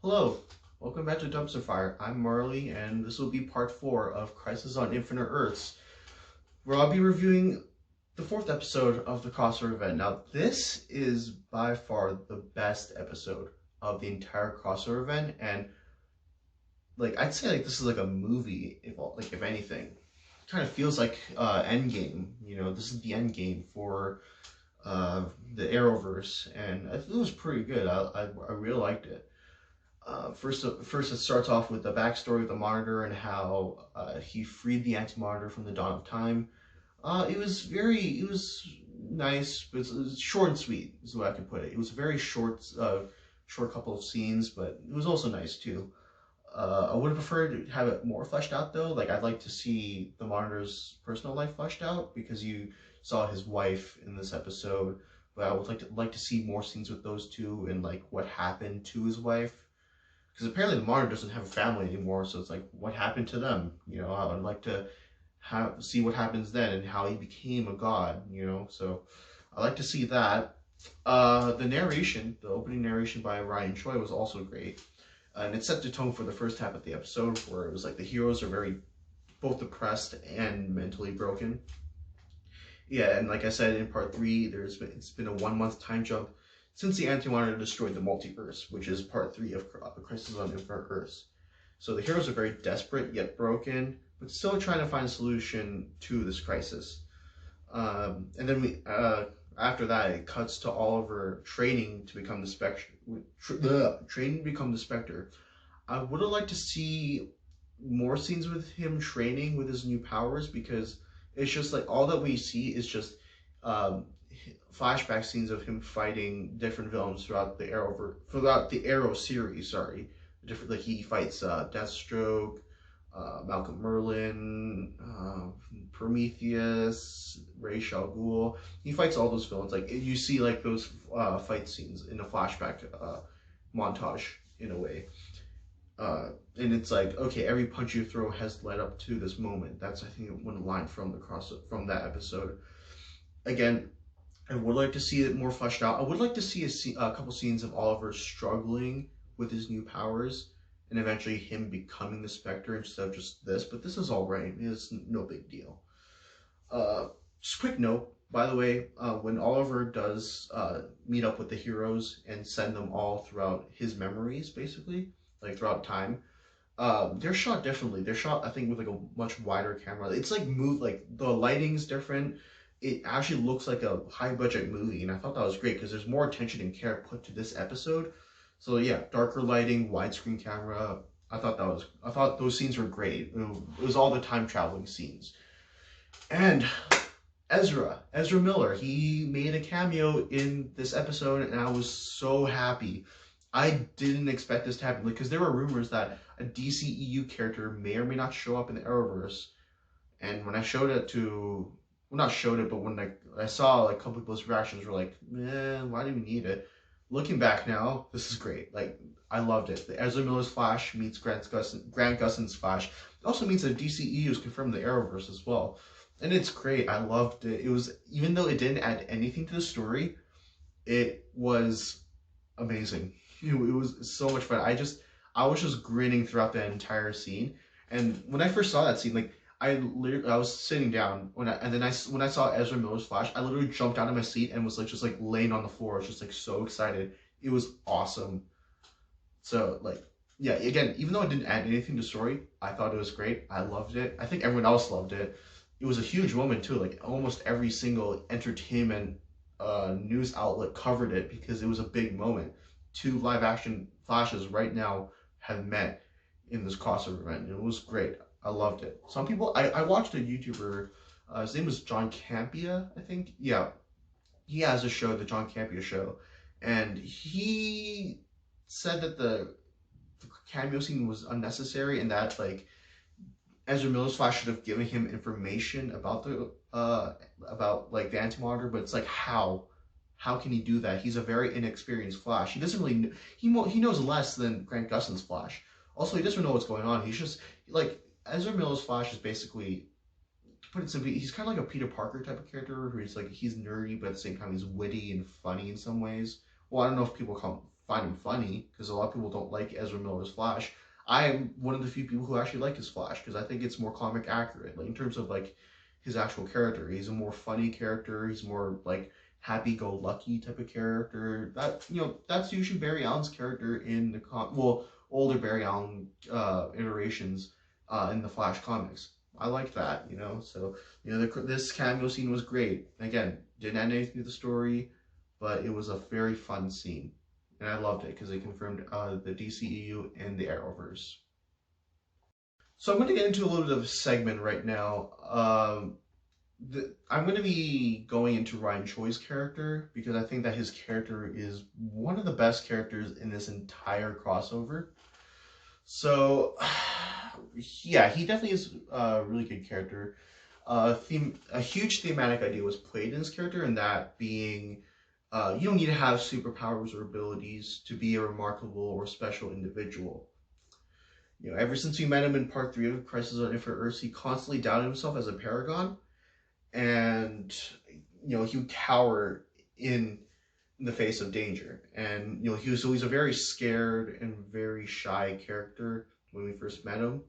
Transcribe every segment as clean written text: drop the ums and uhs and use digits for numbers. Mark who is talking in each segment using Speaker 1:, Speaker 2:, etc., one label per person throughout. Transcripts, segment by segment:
Speaker 1: Hello, welcome back to Dumpster Fire. I'm Marley, and this will be part 4 of Crisis on Infinite Earths, where I'll be reviewing the fourth episode of the crossover event. Now, this is by far the best episode of the entire crossover event, and I'd say this is like a movie, if anything. It kind of feels like Endgame. This is the Endgame for the Arrowverse, and I think it was pretty good. I really liked it. First, it starts off with the backstory of the Monitor and how he freed the Anti-Monitor from the dawn of time. It was nice, but it was short and sweet, is the way I could put it. It was a very short couple of scenes, but it was also nice too. I would have preferred to have it more fleshed out though. I'd like to see the Monitor's personal life fleshed out because you saw his wife in this episode, but I would like to see more scenes with those two and like what happened to his wife because apparently the Monitor doesn't have a family anymore. So it's like, what happened to them? I would like to see what happens then and how he became a god. So I like to see that. The opening narration by Ryan Choi was also great, and it set the tone for the first half of the episode, where it was like the heroes are very both depressed and mentally broken. Yeah, and like I said in part three, it's been a 1 month time jump since the Anti-Monitor destroyed the multiverse, which is part three of Crisis on Infinite Earths. So the heroes are very desperate yet broken, but still trying to find a solution to this crisis. And then after that, it cuts to Oliver training to become the Spectre. Training to become the Spectre. I would have liked to see more scenes with him training with his new powers because it's just like all that we see is just um, flashback scenes of him fighting different villains throughout the Arrow series. Sorry, different like he fights Deathstroke, Malcolm Merlin, Prometheus, Ra's al Ghul. He fights all those villains. Like you see like those fight scenes in a flashback montage in a way. And it's like, okay, every punch you throw has led up to this moment. That's I think one line from that episode. Again, I would like to see it more fleshed out. I would like to see a couple scenes of Oliver struggling with his new powers and eventually him becoming the Spectre instead of just this. But this is all right. It's no big deal. Just quick note, by the way, when Oliver does meet up with the heroes and send them all throughout his memories, basically, like throughout time, they're shot differently. They're shot, I think, with like a much wider camera. It's like like the lighting's different. It actually looks like a high budget movie, and I thought that was great because there's more attention and care put to this episode. So yeah, darker lighting, widescreen camera. I thought those scenes were great. It was all the time traveling scenes. And Ezra Miller, he made a cameo in this episode, and I was so happy. I didn't expect this to happen because there were rumors that a DCEU character may or may not show up in the Arrowverse. And when I showed it to, well, not showed it, but when I saw like a couple people's reactions were like, why do we need it? Looking back now, this is great. Like, I loved it. The Ezra Miller's Flash meets Grant Gustin's Flash. It also means that DCEU is confirmed the Arrowverse as well. And it's great. I loved it. It was, even though it didn't add anything to the story, it was amazing. It was so much fun. I was just grinning throughout the entire scene. And when I first saw that scene, like I was sitting down when I saw Ezra Miller's Flash, I literally jumped out of my seat and was like just like laying on the floor. I was just like so excited. It was awesome. So like yeah, again, even though it didn't add anything to the story, I thought it was great. I loved it. I think everyone else loved it. It was a huge moment too. Like almost every single entertainment news outlet covered it because it was a big moment. Two live action flashes right now have met in this crossover event. It was great. I loved it. I watched a YouTuber, his name was John Campea, I think. Yeah, he has a show, the John Campea Show, and he said that the cameo scene was unnecessary and that like Ezra Miller's Flash should have given him information about like the Anti-Monitor, but it's like how can he do that? He's a very inexperienced Flash. He doesn't really he knows less than Grant Gustin's Flash. Also, he doesn't know what's going on. He's just like Ezra Miller's Flash is basically, to put it simply, he's kind of like a Peter Parker type of character who is like he's nerdy but at the same time he's witty and funny in some ways. Well, I don't know if people call him find him funny, because a lot of people don't like Ezra Miller's Flash. I am one of the few people who actually like his Flash, because I think it's more comic accurate. Like in terms of like his actual character, he's a more funny character. He's more like happy-go-lucky type of character. That, you know, that's usually Barry Allen's character in the older Barry Allen iterations in the Flash comics. I like that, you know. So, you know, this cameo scene was great. Again, didn't add anything to the story, but it was a very fun scene, and I loved it because it confirmed the DCEU and the Arrowverse. So I'm going to get into a little bit of a segment right now. I'm going to be going into Ryan Choi's character because I think that his character is one of the best characters in this entire crossover. So, yeah, he definitely is a really good character. A huge thematic idea was played in his character, and that being, you don't need to have superpowers or abilities to be a remarkable or special individual. You know, ever since we met him in part 3 of Crisis on Infinite Earths, he constantly doubted himself as a paragon, and you know, he would cower in the face of danger. And you know, he was always a very scared and very shy character when we first met him.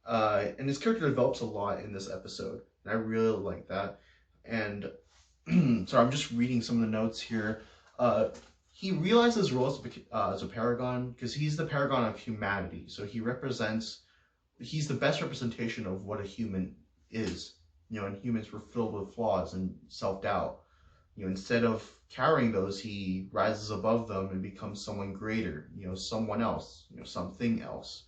Speaker 1: And his character develops a lot in this episode, and I really like that. And so I'm just reading some of the notes here. He realizes his role as a paragon because he's the paragon of humanity. So he's the best representation of what a human is. You know, and humans were filled with flaws and self-doubt. You know, instead of carrying those, he rises above them and becomes someone greater. You know, someone else. You know, something else.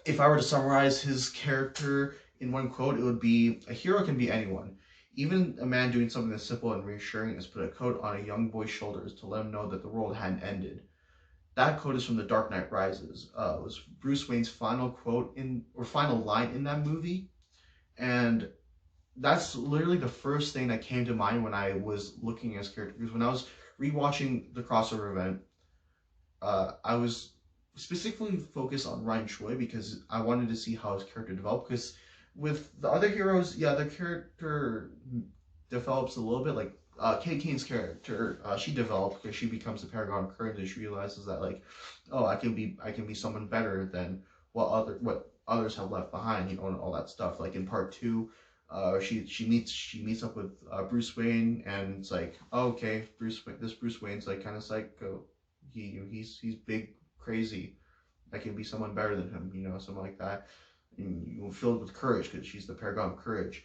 Speaker 1: If I were to summarize his character in one quote, it would be, a hero can be anyone. Even a man doing something as simple and reassuring as put a coat on a young boy's shoulders to let him know that the world hadn't ended. That quote is from The Dark Knight Rises. It was Bruce Wayne's final quote final line in that movie. And that's literally the first thing that came to mind when I was looking at his character. Because when I was rewatching the crossover event, I was specifically focused on Ryan Choi because I wanted to see how his character developed. Because with the other heroes, yeah, their character develops a little bit. Like Kate Kane's character, she developed because she becomes the Paragon of Courage, and she realizes that like, oh, I can be someone better than what others have left behind, you know, and all that stuff. Like in part 2, she meets up with Bruce Wayne, and it's like, oh, okay, Bruce Wayne's like kind of psycho. He's big, crazy. I can be someone better than him, you know, something like that. And you're filled with courage because she's the paragon of courage.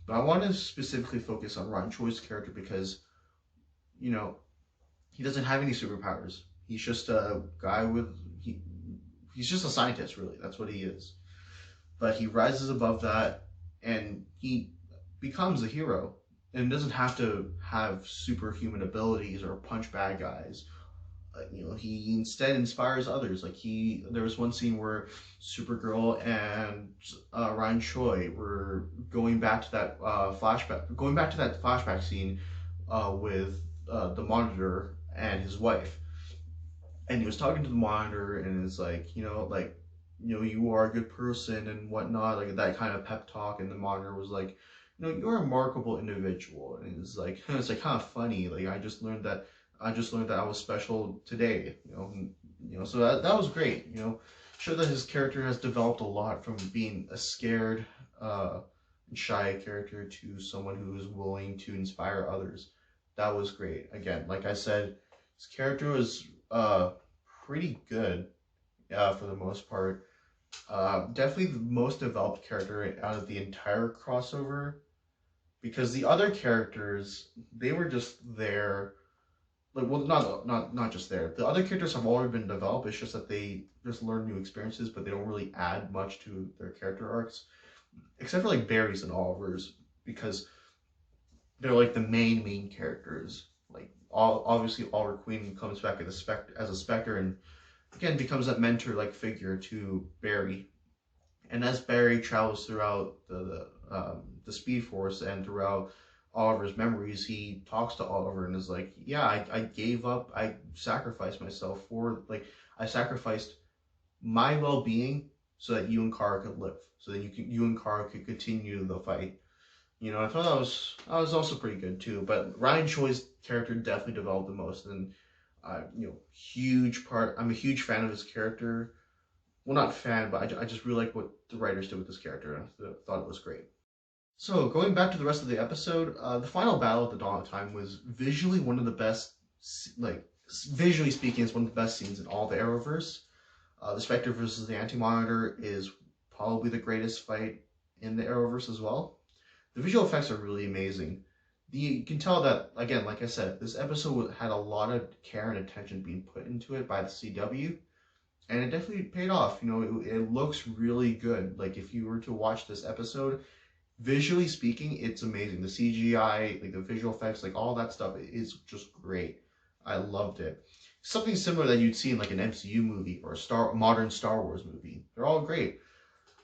Speaker 1: But I want to specifically focus on Ryan Choi's character because, you know, he doesn't have any superpowers. He's just a guy he's just a scientist, really. That's what he is. But he rises above that, and he becomes a hero, and doesn't have to have superhuman abilities or punch bad guys. You know, he instead inspires others. Like there was one scene where Supergirl and Ryan Choi were going back to that flashback scene with the Monitor and his wife, and he was talking to the Monitor, and it's like, you know, you are a good person and whatnot, like that kind of pep talk. And the Monitor was like, you know, you're a remarkable individual. And it's like kind of funny. Like I just learned that I was special today. So that was great. You know, showed that his character has developed a lot from being a scared, shy character to someone who is willing to inspire others. That was great. Again, like I said, his character was pretty good for the most part. Definitely the most developed character out of the entire crossover, because the other characters, they were just there. Like, well, not just there. The other characters have already been developed. It's just that they just learn new experiences, but they don't really add much to their character arcs, except for like Barry's and Oliver's, because they're like the main characters. Like obviously Oliver Queen comes back as a Spectre, and again becomes that mentor like figure to Barry. And as Barry travels throughout the Speed Force and throughout Oliver's memories, he talks to Oliver and is like, yeah, I gave up, I sacrificed myself I sacrificed my well-being so that you and Kara could live, so that you and Kara could continue the fight. You know, I thought that was also pretty good too. But Ryan Choi's character definitely developed the most, and Huge part. I'm a huge fan of his character. Well, not fan, but I just really like what the writers did with this character. I thought it was great. So going back to the rest of the episode, the final battle at the dawn of time was visually one of the best. Like visually speaking, it's one of the best scenes in all the Arrowverse. The Spectre versus the Anti-Monitor is probably the greatest fight in the Arrowverse as well. The visual effects are really amazing. You can tell that, again, like I said, this episode had a lot of care and attention being put into it by the CW, and it definitely paid off. It looks really good. Like, if you were to watch this episode, visually speaking, it's amazing. The CGI, like the visual effects, like all that stuff is just great. I loved it. Something similar that you'd see in like an MCU movie or a modern Star Wars movie. They're all great.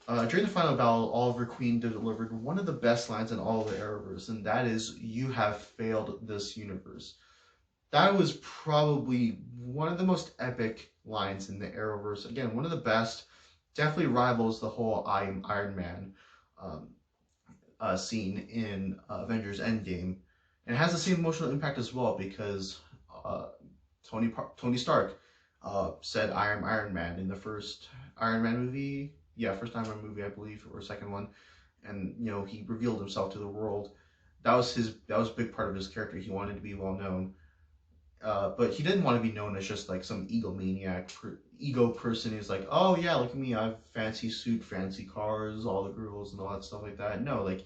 Speaker 1: During the final battle, Oliver Queen delivered one of the best lines in all of the Arrowverse, and that is, "You have failed this universe." That was probably one of the most epic lines in the Arrowverse. Again, one of the best. Definitely rivals the whole Iron Man um, scene in Avengers Endgame. And it has the same emotional impact as well because uh, Tony Stark said "I am Iron Man" in the first Iron Man movie. Yeah, first Iron Man movie, I believe, or second one. And he revealed himself to the world. That was a big part of his character. He wanted to be well known, but he didn't want to be known as just like some ego person who's like, "Oh yeah, look at me, I have fancy suit, fancy cars, all the girls and all that stuff like that." No, like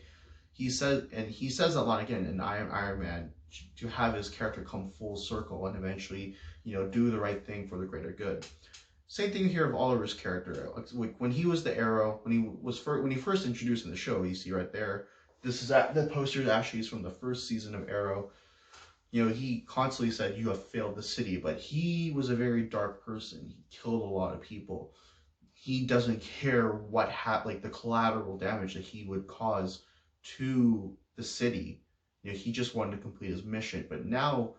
Speaker 1: he says that line again in I Am Iron Man, to have his character come full circle and eventually, do the right thing for the greater good. Same thing here of Oliver's character. Like when he was the Arrow, when he first introduced in the show, you see right there. This is the poster actually is from the first season of Arrow. He constantly said, "You have failed the city," but he was a very dark person. He killed a lot of people. He doesn't care like the collateral damage that he would cause to the city. He just wanted to complete his mission. But now,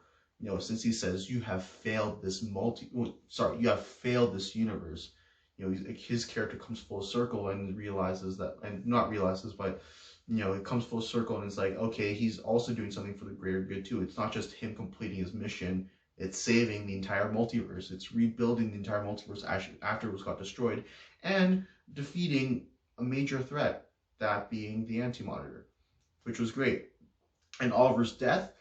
Speaker 1: since he says, "You have failed this you have failed this universe," his character comes full circle and realizes that, and not realizes, but it comes full circle and it's like, okay, he's also doing something for the greater good too. It's not just him completing his mission, it's saving the entire multiverse. It's rebuilding the entire multiverse after it was got destroyed and defeating a major threat, that being the Anti-Monitor, which was great. And Oliver's death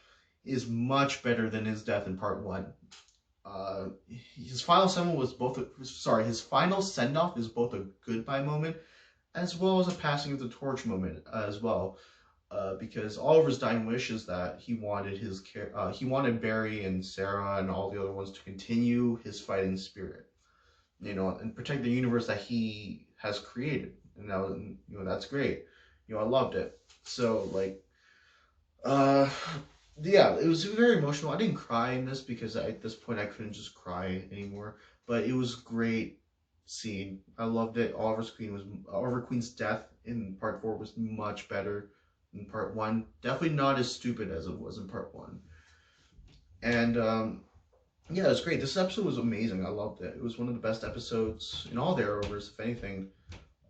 Speaker 1: is much better than his death in part one. His final his final send off is both a goodbye moment as well as a passing of the torch moment as well. Because Oliver's dying wish is that he wanted Barry and Sarah and all the other ones to continue his fighting spirit, and protect the universe that he has created. And that's great. I loved it. So like, uh, yeah, it was very emotional. I didn't cry in this because at this point I couldn't just cry anymore. But it was great scene. I loved it. Oliver Queen's death in part four was much better than part one. Definitely not as stupid as it was in part one. And yeah, it was great. This episode was amazing. I loved it. It was one of the best episodes in all the Arrowverse, if anything.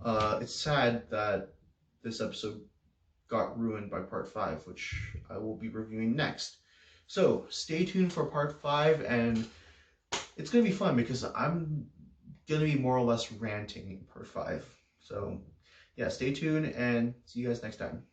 Speaker 1: It's sad that this episode got ruined by part 5, which I will be reviewing next. So stay tuned for part 5, and it's going to be fun because I'm going to be more or less ranting in part 5. So yeah, stay tuned and see you guys next time.